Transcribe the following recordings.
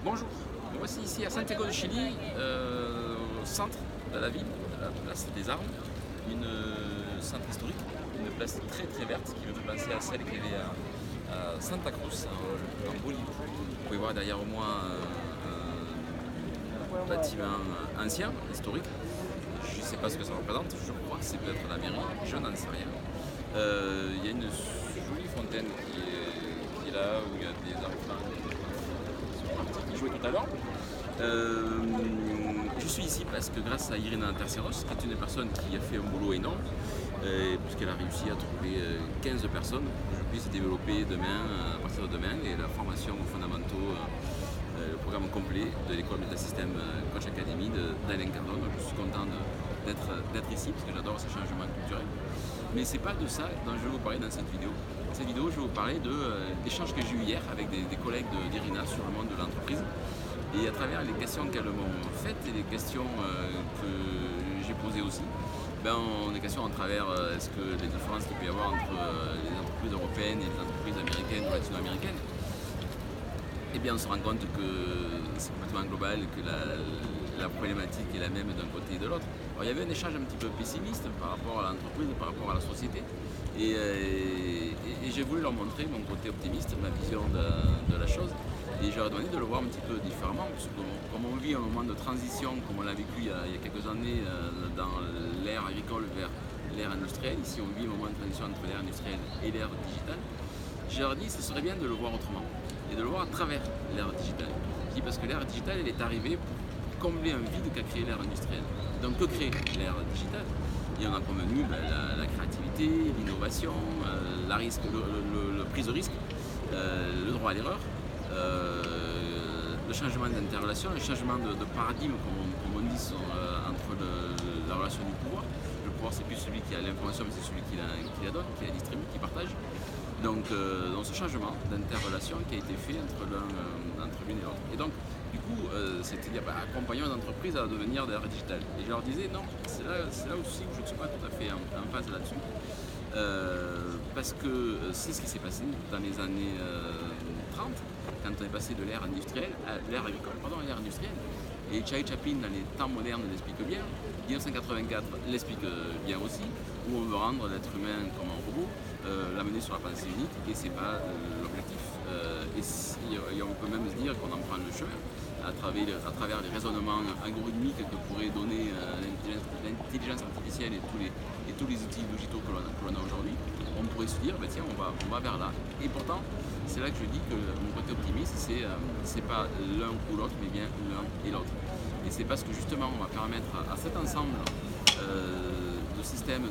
Bonjour, nous voici ici à Santiago de Chili, au centre de la ville, à la place des Armes, une centre historique, une place très verte qui me fait penser à celle qu'il y avait à Santa Cruz en Bolivie. Vous pouvez voir derrière moi un bâtiment ancien, historique. Je ne sais pas ce que ça représente, je crois que c'est peut-être la mairie, je n'en sais rien. Il y a une jolie fontaine qui est là, où il y a des enfants qui jouaient tout à l'heure. Je suis ici parce que grâce à Irina Terceros, qui est une personne qui a fait un boulot énorme, puisqu'elle a réussi à trouver 15 personnes pour que je puisse développer demain, à partir de demain, et la formation aux fondamentaux, le programme complet de l'école Métasystème Coach Academy d'Alain Cardone. Je suis content d'être ici parce que j'adore ce changement culturel. Mais c'est pas de ça dont je vais vous parler dans cette vidéo. Dans cette vidéo, je vais vous parler d'échanges que j'ai eu hier avec des collègues d'Irina sur le monde de l'entreprise. Et à travers les questions qu'elles m'ont faites et les questions que j'ai posées aussi, des questions à travers est-ce que les différences qu'il peut y avoir entre les entreprises européennes et les entreprises américaines ou latino-américaines, eh bien on se rend compte que c'est complètement global, que la problématique est la même d'un côté et de l'autre. Alors, il y avait un échange un petit peu pessimiste par rapport à l'entreprise, par rapport à la société, et j'ai voulu leur montrer mon côté optimiste, ma vision de la chose, et je leur ai demandé de le voir un petit peu différemment, parce que comme on vit un moment de transition, comme on l'a vécu il y a quelques années dans l'ère agricole vers l'ère industrielle, ici on vit un moment de transition entre l'ère industrielle et l'ère digitale, je leur ai dit que ce serait bien de le voir autrement, et de le voir à travers l'ère digitale. Je dis parce que l'ère digitale elle est arrivée pour combler un vide qu'a créé l'ère industrielle. Donc que crée l'ère digitale? Il y en a convenu la créativité, l'innovation, la prise de risque, le droit à l'erreur, le changement d'interrelation, le changement de paradigme, comme on dit, entre la relation du pouvoir. Le pouvoir, c'est plus celui qui a l'information, mais c'est celui qui la donne, qui la distribue, qui partage. Donc ce changement d'interrelation qui a été fait entre l'une et l'autre. Et donc, du coup, c'est-à-dire accompagnant les entreprises à devenir de l'ère digitale. Et je leur disais, non, c'est là aussi où je ne suis pas tout à fait en phase là-dessus. Parce que c'est ce qui s'est passé dans les années 30, quand on est passé de l'ère industrielle à l'ère agricole, à l'ère industrielle. Et Charlie Chaplin, dans les temps modernes, l'explique bien. 1984 l'explique bien aussi, où on veut rendre l'être humain comme un robot, l'amener sur la pensée unique, et c'est pas l'objectif. Et on peut même se dire qu'on en prend le chemin à travers les raisonnements algorithmiques que pourrait donner l'intelligence artificielle et tous les outils digitaux que l'on a aujourd'hui. On pourrait se dire, tiens, on va vers là. Et pourtant, c'est là que je dis que mon côté optimiste, c'est pas l'un ou l'autre, mais bien l'un et l'autre. Et c'est parce que justement, on va permettre à cet ensemble de systèmes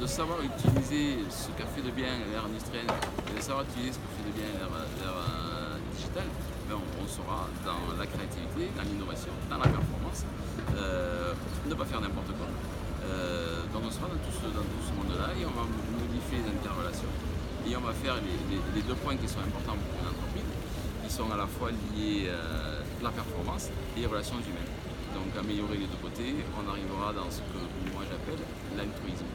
de savoir utiliser ce qu'a fait de bien l'ère industrielle et de savoir utiliser ce qu'a fait de bien l'ère digitale, on sera dans la créativité, dans l'innovation, dans la performance, ne pas faire n'importe quoi. Donc on sera dans tout ce monde-là et on va modifier les interrelations et on va faire les deux points qui sont importants pour une entreprise, qui sont à la fois liés à la performance et les relations humaines. Donc améliorer les deux côtés, on arrivera dans ce que moi j'appelle l'altruisme.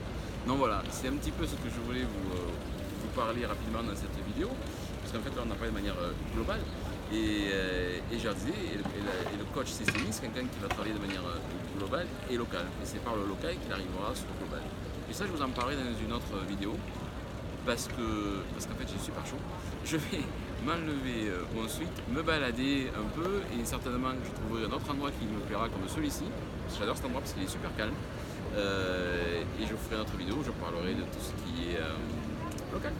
Donc voilà, c'est un petit peu ce que je voulais vous parler rapidement dans cette vidéo, parce qu'en fait là on a parlé de manière globale, et je leur disais, et le coach systémiste, c'est quelqu'un qui va travailler de manière globale et locale, et c'est par le local qu'il arrivera sur le global. Et ça je vous en parlerai dans une autre vidéo, parce qu'en fait j'ai super chaud. Je vais m'enlever ensuite, me balader un peu, et certainement que je trouverai un autre endroit qui me plaira comme celui-ci. J'adore cet endroit parce qu'il est super calme. Et je vous ferai une autre vidéo où je parlerai de tout ce qui est local.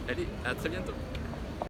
Allez, à très bientôt.